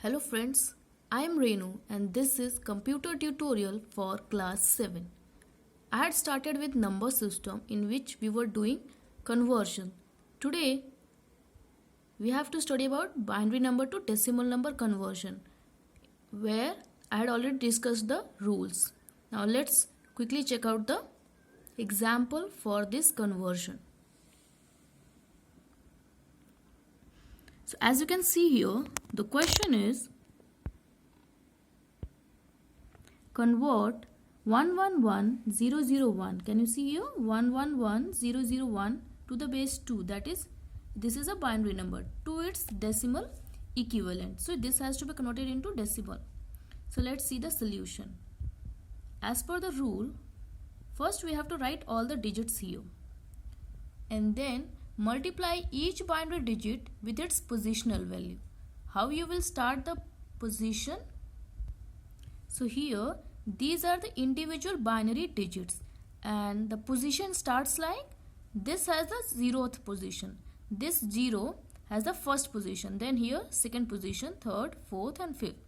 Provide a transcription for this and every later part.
Hello friends, I am Renu and this is computer tutorial for class 7. I had started with number system in which we were doing conversion. Today we have to study about binary number to decimal number conversion where I had already discussed the rules. Now let's quickly check out the example for this conversion. So as you can see here, the question is convert 111001. Can you see here 111001 to the base 2, that is this is a binary number, to its decimal equivalent. So this has to be converted into decimal. So let's see the solution. As per the rule, first we have to write all the digits here and then multiply each binary digit with its positional value. How you will start the position? So here these are the individual binary digits and the position starts like this has the 0th position. This 0 has the first position, then here second position, third, fourth and fifth.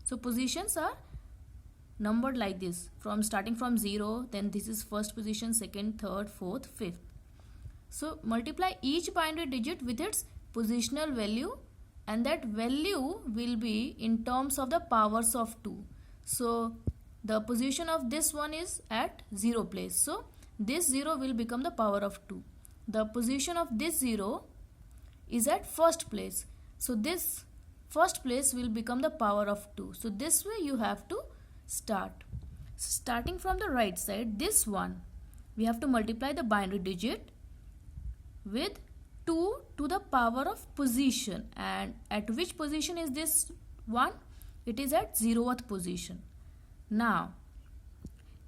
So positions are numbered like this, from starting from 0, then this is first position, second, third, fourth, fifth. So multiply each binary digit with its positional value and that value will be in terms of the powers of 2. So the position of this one is at 0 place. So this 0 will become the power of 2. The position of this 0 is at first place. So this first place will become the power of 2. So this way you have to start. Starting from the right side, this one, we have to multiply the binary digit with 2 to the power of position, and at which position is this one? It is at 0th position. Now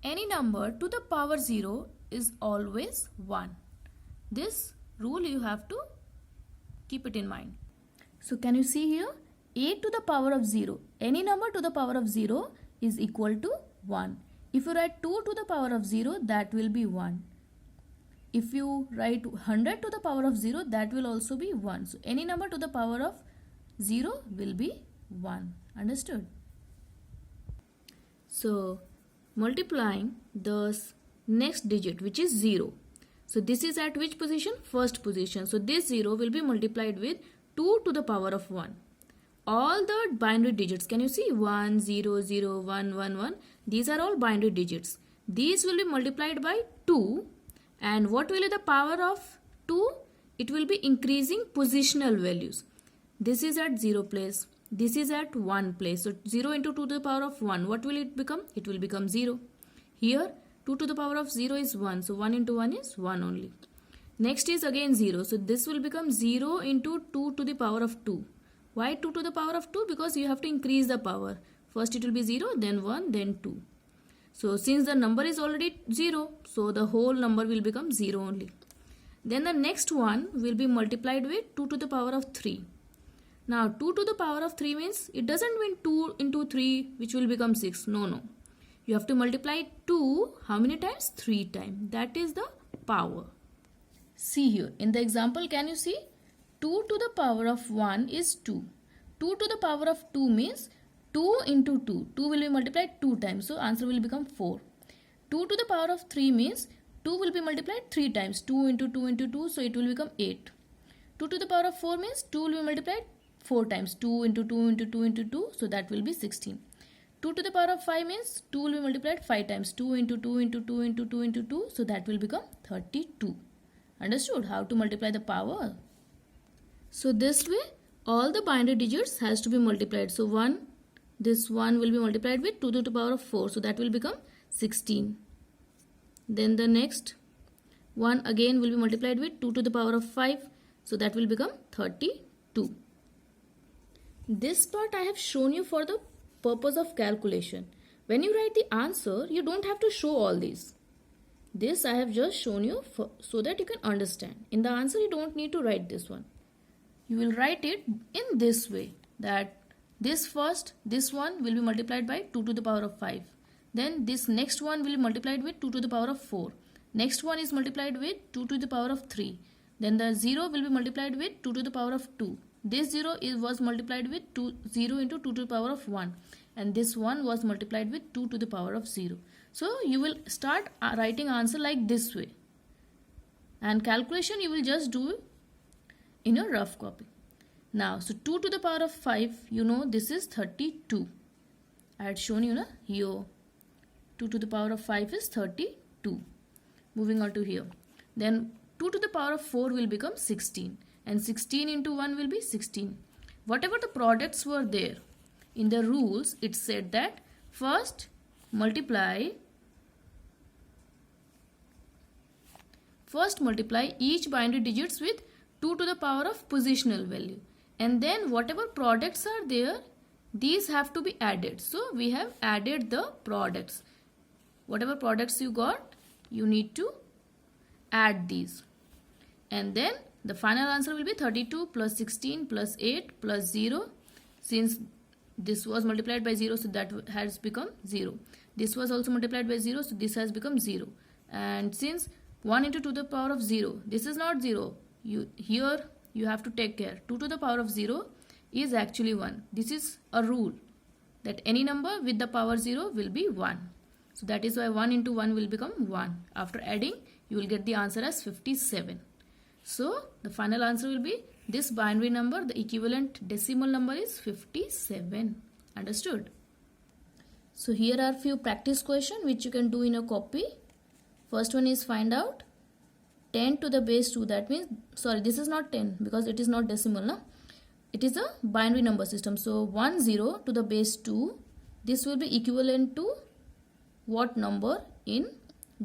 any number to the power 0 is always 1. This rule you have to keep it in mind. So can you see here, a to the power of 0, any number to the power of 0 is equal to 1. If you write 2 to the power of 0, that will be 1. If you write 100 to the power of 0, that will also be 1. So any number to the power of 0 will be 1. Understood? So multiplying the next digit, which is 0. So this is at which position? First position. So this 0 will be multiplied with 2 to the power of 1. All the binary digits, can you see 1, 0, 0, 1, 1, 1. These are all binary digits. These will be multiplied by 2. And what will be the power of 2? It will be increasing positional values. This is at 0 place. This is at 1 place. So 0 into 2 to the power of 1. What will it become? It will become 0. Here 2 to the power of 0 is 1. So 1 into 1 is 1 only. Next is again 0. So this will become 0 into 2 to the power of 2. Why 2 to the power of 2? Because you have to increase the power. First it will be 0, then 1, then 2. So since the number is already 0, so the whole number will become 0 only. Then the next one will be multiplied with 2 to the power of 3. Now 2 to the power of 3 means it doesn't mean 2 into 3 which will become 6. No. You have to multiply 2 how many times? 3 times. That is the power. See here in the example, can you see? 2 to the power of 1 is 2. 2 to the power of 2 means 2 into 2. 2 will be multiplied 2 times. So answer will become 4. 2 to the power of 3 means 2 will be multiplied 3 times. 2 into 2 into 2. So it will become 8. 2 to the power of 4 means 2 will be multiplied 4 times. 2 into 2 into 2 into 2. So that will be 16. 2 to the power of 5 means 2 will be multiplied 5 times. 2 into 2 into 2 into 2 into 2. So that will become 32. Understood how to multiply the power? So this way all the binary digits has to be multiplied. So 1, this 1 will be multiplied with 2 to the power of 4. So that will become 16. Then the next 1 again will be multiplied with 2 to the power of 5. So that will become 32. This part I have shown you for the purpose of calculation. When you write the answer, you don't have to show all these. This I have just shown you so that you can understand. In the answer, you don't need to write this one. You will write it in this way, that this one will be multiplied by 2 to the power of 5. Then this next one will be multiplied with 2 to the power of 4. Next one is multiplied with 2 to the power of 3. Then the 0 will be multiplied with 2 to the power of 2. this 0 was multiplied with 0 into 2 to the power of 1, and this 1 was multiplied with 2 to the power of 0. So you will start writing answer like this way, and calculation you will just do in your rough copy. Now, so 2 to the power of 5, you know this is 32. I had shown you here 2 to the power of 5 is 32. Moving on to here. Then 2 to the power of 4 will become 16, and 16 into 1 will be 16. Whatever the products were there, in the rules it said that first multiply each binary digits with 2 to the power of positional value, and then whatever products are there, these have to be added. So we have added the products. Whatever products you got, you need to add these, and then the final answer will be 32 plus 16 plus 8 plus 0. Since this was multiplied by 0, so that has become 0. This was also multiplied by 0, so this has become 0. And since 1 into 2 to the power of 0, this is not 0. Here you have to take care. 2 to the power of 0 is actually 1. This is a rule that any number with the power 0 will be 1. So that is why 1 into 1 will become 1. After adding, you will get the answer as 57. So the final answer will be this binary number, the equivalent decimal number is 57. Understood? So here are few practice questions which you can do in a copy. First one is find out 10 to the base 2. That means, sorry, this is not 10 because it is not decimal. No? It is a binary number system. So 10 to the base 2. This will be equivalent to what number in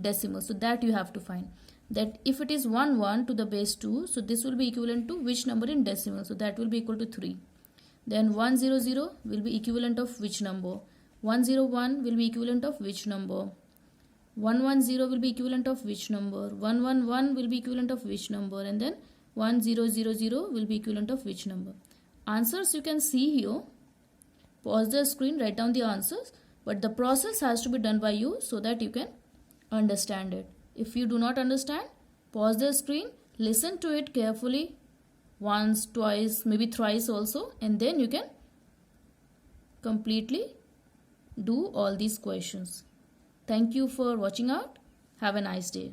decimal? So that you have to find. That if it is 11 to the base 2, so this will be equivalent to which number in decimal? So that will be equal to 3. Then 100 will be equivalent of which number? 101 will be equivalent of which number? 110 will be equivalent of which number? 111 will be equivalent of which number? And then 1000 will be equivalent of which number? Answers you can see here. Pause the screen, write down the answers. But the process has to be done by you so that you can understand it. If you do not understand, pause the screen, listen to it carefully once, twice, maybe thrice also, and then you can completely do all these questions. Thank you for watching out. Have a nice day.